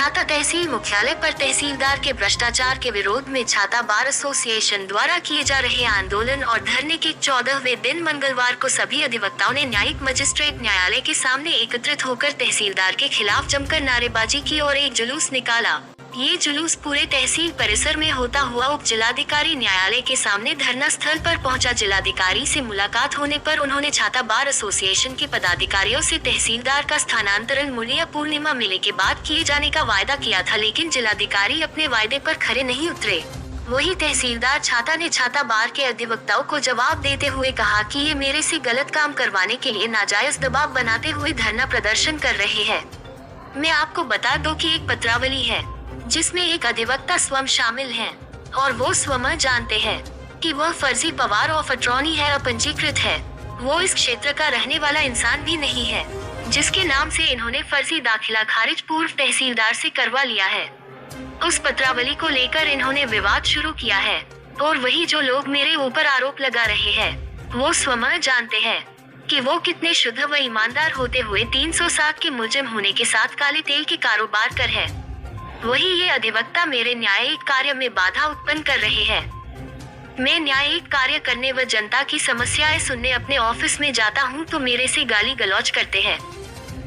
छाता तहसील मुख्यालय पर तहसीलदार के भ्रष्टाचार के विरोध में छाता बार एसोसिएशन द्वारा किए जा रहे आंदोलन और धरने के 14वें दिन मंगलवार को सभी अधिवक्ताओं ने न्यायिक मजिस्ट्रेट न्यायालय के सामने एकत्रित होकर तहसीलदार के खिलाफ जमकर नारेबाजी की और एक जुलूस निकाला। ये जुलूस पूरे तहसील परिसर में होता हुआ उप जिलाधिकारी न्यायालय के सामने धरना स्थल पर पहुंचा। जिलाधिकारी से मुलाकात होने पर उन्होंने छाता बार एसोसिएशन के पदाधिकारियों से तहसीलदार का स्थानांतरण मूल्य पूर्णिमा मेले के बाद किए जाने का वायदा किया था, लेकिन जिलाधिकारी अपने वायदे पर खरे नहीं उतरे। वही तहसीलदार छाता ने छाता बार के अधिवक्ताओं को जवाब देते हुए कहा कि ये मेरे से गलत काम करवाने के लिए नाजायज दबाव बनाते हुए धरना प्रदर्शन कर रहे हैं। मैं आपको बता दूं कि एक पत्रावली है जिसमें एक अधिवक्ता स्वयं शामिल हैं और वो स्वयं जानते हैं कि वह फर्जी पावर ऑफ अटॉर्नी है, अपंजीकृत है। वो इस क्षेत्र का रहने वाला इंसान भी नहीं है जिसके नाम से इन्होंने फर्जी दाखिला खारिज पूर्व तहसीलदार से करवा लिया है। उस पत्रावली को लेकर इन्होंने विवाद शुरू किया है और वही जो लोग मेरे ऊपर आरोप लगा रहे हैं वो स्वयं जानते हैं कि वो कितने शुद्ध व ईमानदार होते हुए 307 के मुलजिम होने के साथ काले तेल के कारोबार कर है। वही ये अधिवक्ता मेरे न्यायिक कार्य में बाधा उत्पन्न कर रहे हैं। मैं न्यायिक कार्य करने व जनता की समस्याएं सुनने अपने ऑफिस में जाता हूं तो मेरे से गाली गलौज करते हैं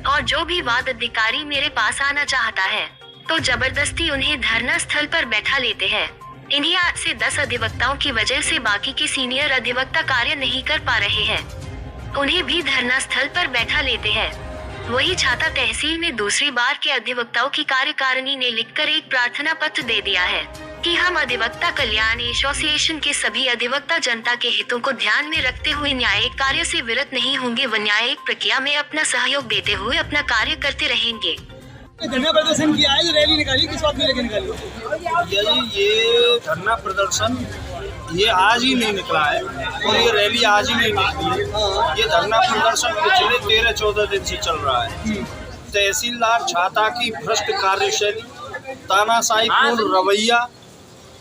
और जो भी वाद अधिकारी मेरे पास आना चाहता है तो जबरदस्ती उन्हें धरना स्थल पर बैठा लेते हैं। इन्हीं 8 से 10 अधिवक्ताओं की वजह से बाकी के सीनियर अधिवक्ता कार्य नहीं कर पा रहे हैं, उन्हें भी धरना स्थल पर बैठा लेते हैं। वही छाता तहसील में दूसरी बार के अधिवक्ताओं की कार्यकारिणी ने लिखकर एक प्रार्थना पत्र दे दिया है कि हम अधिवक्ता कल्याण एसोसिएशन के सभी अधिवक्ता जनता के हितों को ध्यान में रखते हुए न्यायिक कार्य से विरत नहीं होंगे व न्यायिक प्रक्रिया में अपना सहयोग देते हुए अपना कार्य करते रहेंगे। धरना प्रदर्शन किया है, रैली निकाली, किस बात में लेकर निकाली? ये धरना प्रदर्शन ये आज ही नहीं निकला है और ये रैली आज ही नहीं निकली है। ये धरना प्रदर्शन पिछले 13-14 दिन से चल रहा है। तहसीलदार छाता की भ्रष्ट कार्यशैली, तानाशाहीपूर्ण रवैया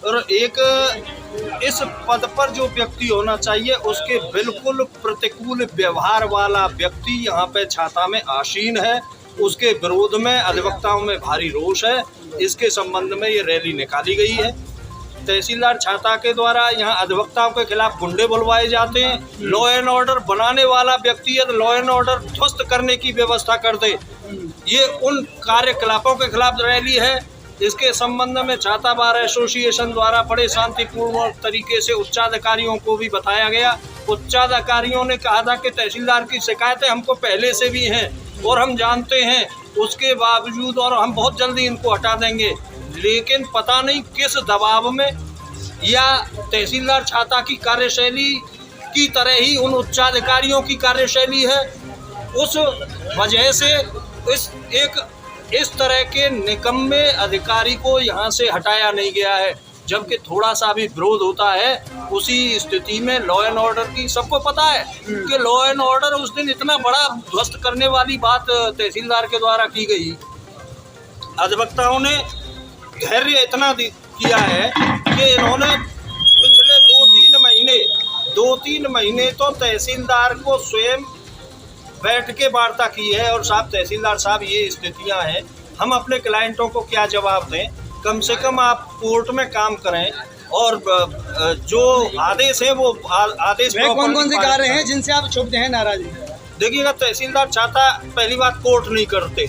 और एक इस पद पर जो व्यक्ति होना चाहिए उसके बिल्कुल प्रतिकूल व्यवहार वाला व्यक्ति यहाँ पे छाता में आसीन है। उसके विरोध में अधिवक्ताओं में भारी रोष है। इसके संबंध में ये रैली निकाली गई है। तहसीलदार छाता के द्वारा यहाँ अधिवक्ताओं के खिलाफ गुंडे बुलवाए जाते हैं। लॉ एंड ऑर्डर बनाने वाला व्यक्ति है तो लॉ एंड ऑर्डर ध्वस्त करने की व्यवस्था कर दे। ये उन कार्यकलापों के खिलाफ रैली है। इसके संबंध में छाता बार एसोसिएशन द्वारा बड़े शांतिपूर्ण तरीके से उच्चाधिकारियों को भी बताया गया। उच्चाधिकारियों ने कहा था कि तहसीलदार की शिकायतें हमको पहले से भी हैं और हम जानते हैं, उसके बावजूद और हम बहुत जल्दी इनको हटा देंगे। लेकिन पता नहीं किस दबाव में या तहसीलदार छाता की कार्यशैली की तरह ही उन उच्चाधिकारियों की कार्यशैली है, उस वजह से इस तरह के निकम्मे अधिकारी को यहाँ से हटाया नहीं गया है। जबकि थोड़ा सा भी विरोध होता है उसी स्थिति में लॉ एंड ऑर्डर की सबको पता है कि लॉ एंड ऑर्डर उस दिन इतना बड़ा ध्वस्त करने वाली बात तहसीलदार के द्वारा की गई। अधिवक्ताओं ने धैर्य इतना किया है कि इन्होंने पिछले 2-3 महीने तो तहसीलदार को स्वयं बैठ के वार्ता की है और साहब तहसीलदार साहब ये स्थितियां हैं, हम अपने क्लाइंटों को क्या जवाब दें। कम से कम आप कोर्ट में काम करें और जो आदेश है वो आदेश कौन से कार्य हैं जिनसे आप छुपते हैं नाराजगी? देखिएगा, तहसीलदार छाता पहली बात कोर्ट नहीं करते,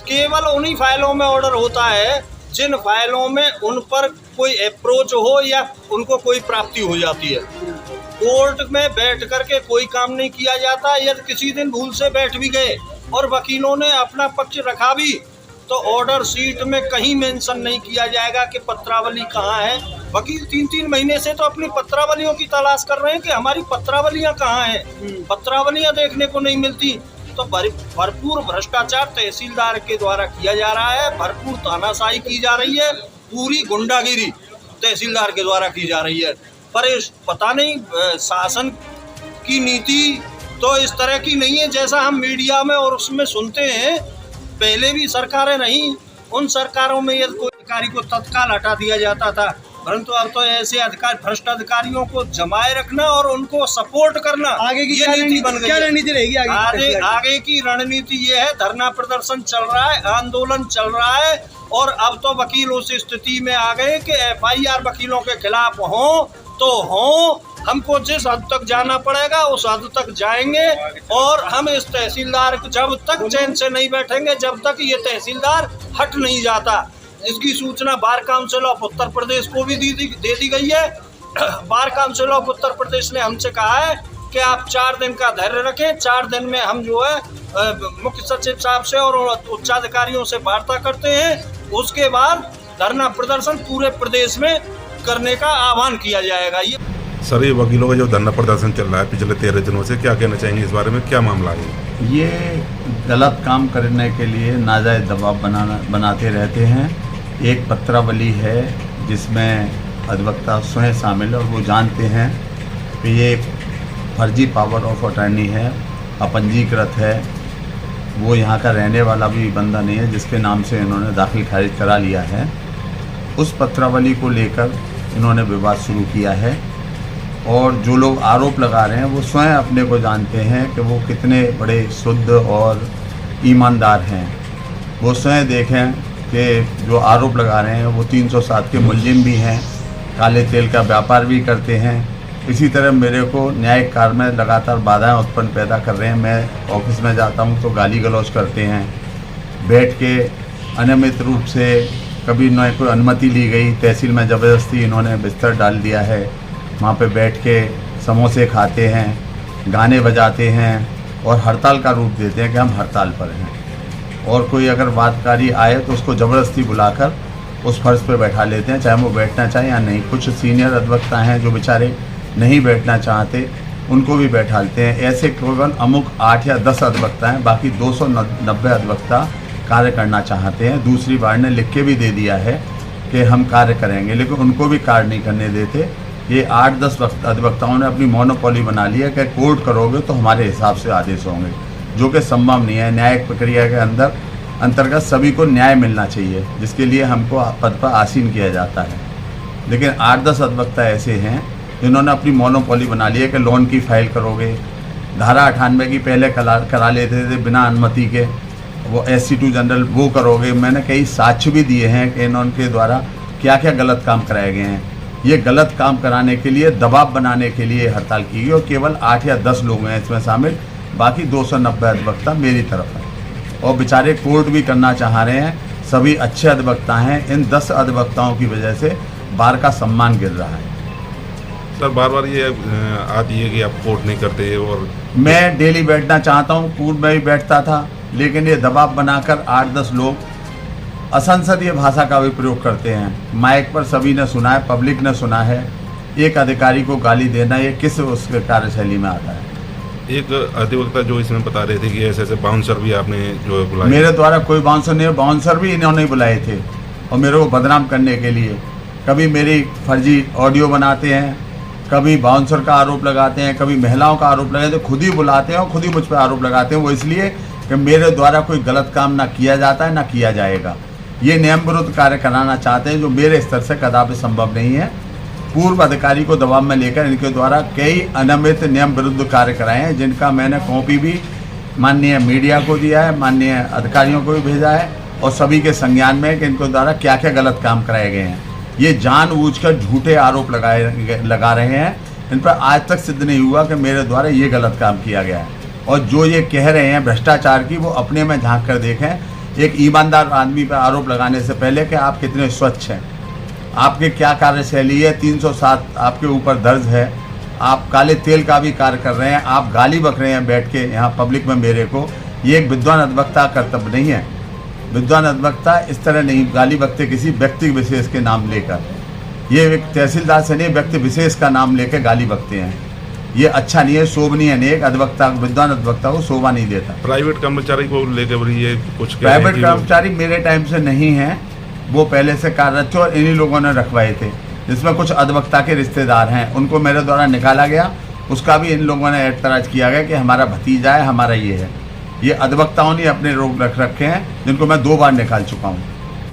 केवल उन्हीं फाइलों में ऑर्डर होता है जिन फाइलों में उन पर कोई अप्रोच हो या उनको कोई प्राप्ति हो जाती है। कोर्ट में बैठ करके कोई काम नहीं किया जाता। यदि किसी दिन भूल से बैठ भी गए और वकीलों ने अपना पक्ष रखा भी तो ऑर्डर शीट में कहीं मेंशन नहीं किया जाएगा कि पत्रावली कहाँ है। वकील 3-3 महीने से तो अपनी पत्रावलियों की तलाश कर रहे हैं कि हमारी पत्रावलियाँ कहाँ हैं। पत्रावलियाँ देखने को नहीं मिलती। तो भरपूर भ्रष्टाचार तहसीलदार के द्वारा किया जा रहा है, भरपूर तानाशाही की जा रही है, पूरी गुंडागिरी तहसीलदार के द्वारा की जा रही है। पर पता नहीं शासन की नीति तो इस तरह की नहीं है जैसा हम मीडिया में और उसमें सुनते हैं। पहले भी सरकारें रहीं, उन सरकारों में यदि कोई अधिकारी को तत्काल हटा दिया जाता था परंतु अब तो ऐसे भ्रष्ट अधिकारियों को जमाए रखना और उनको सपोर्ट करना आगे की ये नीति बन गई। क्या रणनीति रहेगी आगे की रणनीति ये है, धरना प्रदर्शन चल रहा है, आंदोलन चल रहा है, और अब तो वकील उस स्थिति में आ गए कि FIR वकीलों के खिलाफ हो तो हो, हमको जिस हद तक जाना पड़ेगा उस हद तक जाएंगे, और हम इस तहसीलदार जब तक चैन से नहीं बैठेंगे जब तक ये तहसीलदार हट नहीं जाता। इसकी सूचना bar council of Uttar Pradesh को भी दे दी गई है। Bar council of Uttar Pradesh ने हमसे कहा है कि आप 4 दिन का धैर्य रखें, 4 दिन में हम जो है मुख्य सचिव साहब से और उच्चाधिकारियों से वार्ता करते हैं। उसके बाद धरना प्रदर्शन पूरे प्रदेश में करने का आह्वान किया जाएगा। ये सर, ये वकीलों का जो धरना प्रदर्शन चल रहा है पिछले 13 दिनों से, क्या कहना चाहेंगे इस बारे में? क्या मामला है? ये गलत काम करने के लिए नाजायज़ दबाव बनाते रहते हैं। एक पत्रावली है जिसमें अधिवक्ता स्वयं शामिल है और वो जानते हैं कि ये फर्जी पावर ऑफ अटर्नी है, अपंजीकृत है, वो यहाँ का रहने वाला भी बंदा नहीं है जिसके नाम से इन्होंने दाखिल खारिज करा लिया है। उस पत्रावली को लेकर इन्होंने विवाद शुरू किया है, और जो लोग आरोप लगा रहे हैं वो स्वयं अपने को जानते हैं कि वो कितने बड़े शुद्ध और ईमानदार हैं। वो स्वयं देखें कि जो आरोप लगा रहे हैं वो 307 के मुलजिम भी हैं, काले तेल का व्यापार भी करते हैं। इसी तरह मेरे को न्यायिक कार्य में लगातार बाधाएं उत्पन्न पैदा कर रहे हैं। मैं ऑफिस में जाता हूं तो गाली गलौज करते हैं, बैठ के अनियमित रूप से, कभी न कोई अनुमति ली गई, तहसील में ज़बरदस्ती इन्होंने बिस्तर डाल दिया है, वहाँ पे बैठ के समोसे खाते हैं, गाने बजाते हैं और हड़ताल का रूप देते हैं कि हम हड़ताल पर हैं। और कोई अगर बातकारी आए तो उसको ज़बरदस्ती बुलाकर उस फर्श पर बैठा लेते हैं, चाहे वो बैठना चाहे या नहीं। कुछ सीनियर अधिवक्ता हैं जो बेचारे नहीं बैठना चाहते, उनको भी बैठाते हैं। ऐसे केवल अमुक 8 या 10 अधिवक्ता हैं, बाकी 290 अधिवक्ता कार्य करना चाहते हैं। दूसरी बार ने लिख के भी दे दिया है कि हम कार्य करेंगे, लेकिन उनको भी कार्य नहीं करने देते। ये 8-10 अधिवक्ताओं ने अपनी मोनोपोली बना लिया कि कोर्ट करोगे तो हमारे हिसाब से आदेश होंगे, जो कि संभव नहीं है। न्यायिक प्रक्रिया के अंतर्गत सभी को न्याय मिलना चाहिए, जिसके लिए हमको पद पर आसीन किया जाता है। लेकिन 8-10 अधिवक्ता ऐसे हैं जिन्होंने अपनी मोनोपोली बना ली है कि लोन की फाइल करोगे, धारा 98 की पहले करा लेते थे बिना अनुमति के, वो SC2 जनरल वो करोगे। मैंने कई साक्ष्य भी दिए हैं कि इनके द्वारा क्या क्या गलत काम कराए गए हैं। ये गलत काम कराने के लिए, दबाव बनाने के लिए हड़ताल की गई, और केवल 8 या 10 लोग हैं इसमें शामिल, बाकी 290 अधिवक्ता मेरी तरफ है। और बेचारे कोर्ट भी करना चाह रहे हैं, सभी अच्छे अधिवक्ता हैं। इन 10 अधिवक्ताओं की वजह से बार का सम्मान गिर रहा है। सर, बार बार ये आती है कि आप कोर्ट नहीं करते, और मैं डेली बैठना चाहता हूँ, पूर्व में भी बैठता था, लेकिन ये दबाव बनाकर 8-10 लोग असंसदीय भाषा का भी प्रयोग करते हैं। माइक पर सभी ने सुना है, पब्लिक ने सुना है। एक अधिकारी को गाली देना ये किस उसके कार्यशैली में आता है? एक अधिवक्ता जो इसमें बता रहे थे कि ऐसे बाउंसर भी आपने जो बुलाए। मेरे द्वारा कोई बाउंसर नहीं है, बाउंसर भी इन्होंने बुलाए थे और मेरे को बदनाम करने के लिए। कभी मेरी फर्जी ऑडियो बनाते हैं, कभी बाउंसर का आरोप लगाते हैं, कभी महिलाओं का आरोप लगाते हैं। खुद ही बुलाते हैं और खुद ही मुझ पर आरोप लगाते हैं। वो इसलिए कि मेरे द्वारा कोई गलत काम ना किया जाता है ना किया जाएगा। ये नियम विरुद्ध कार्य कराना चाहते हैं, जो मेरे स्तर से कदापि संभव नहीं है। पूर्व अधिकारी को दबाव में लेकर इनके द्वारा कई अनियमित नियम विरुद्ध कार्य कराए हैं, जिनका मैंने कॉपी भी माननीय मीडिया को दिया है, माननीय अधिकारियों को भी भेजा है, और सभी के संज्ञान में कि इनके द्वारा क्या क्या गलत काम कराए गए हैं। ये जानबूझकर झूठे आरोप लगा रहे हैं। इन पर आज तक सिद्ध नहीं हुआ कि मेरे द्वारा ये गलत काम किया गया है। और जो ये कह रहे हैं भ्रष्टाचार की, वो अपने में झांक कर देखें। एक ईमानदार आदमी पर आरोप लगाने से पहले कि आप कितने स्वच्छ हैं, आपके क्या कार्यशैली है, 307 आपके ऊपर दर्ज है, आप काले तेल का भी कार्य कर रहे हैं, आप गाली बक रहे हैं बैठ के यहाँ पब्लिक में मेरे को। ये एक विद्वान अधिवक्ता कर्तव्य नहीं है। विद्वान अधिवक्ता इस तरह नहीं गाली बकते किसी व्यक्ति विशेष के नाम लेकर। ये एक तहसीलदार से नहीं, व्यक्ति विशेष का नाम लेकर गाली बकते हैं। ये अच्छा नहीं है, शोभनीय नहीं है। एक अधिवक्ता, विद्वान अधिवक्ता को शोभा नहीं देता। प्राइवेट कर्मचारी को लेकर ये कुछ प्राइवेट कर्मचारी मेरे टाइम से नहीं है, वो पहले से कार्यरत थे और इन्हीं लोगों ने रखवाए थे, जिसमें कुछ अधिवक्ता के रिश्तेदार हैं, उनको मेरे द्वारा निकाला गया। उसका भी इन लोगों ने ऐतराज किया गया कि हमारा भतीजा है, हमारा ये है। ये अधिवक्ताओं ने अपने रोग रख रखे हैं, जिनको मैं 2 बार निकाल चुका हूँ।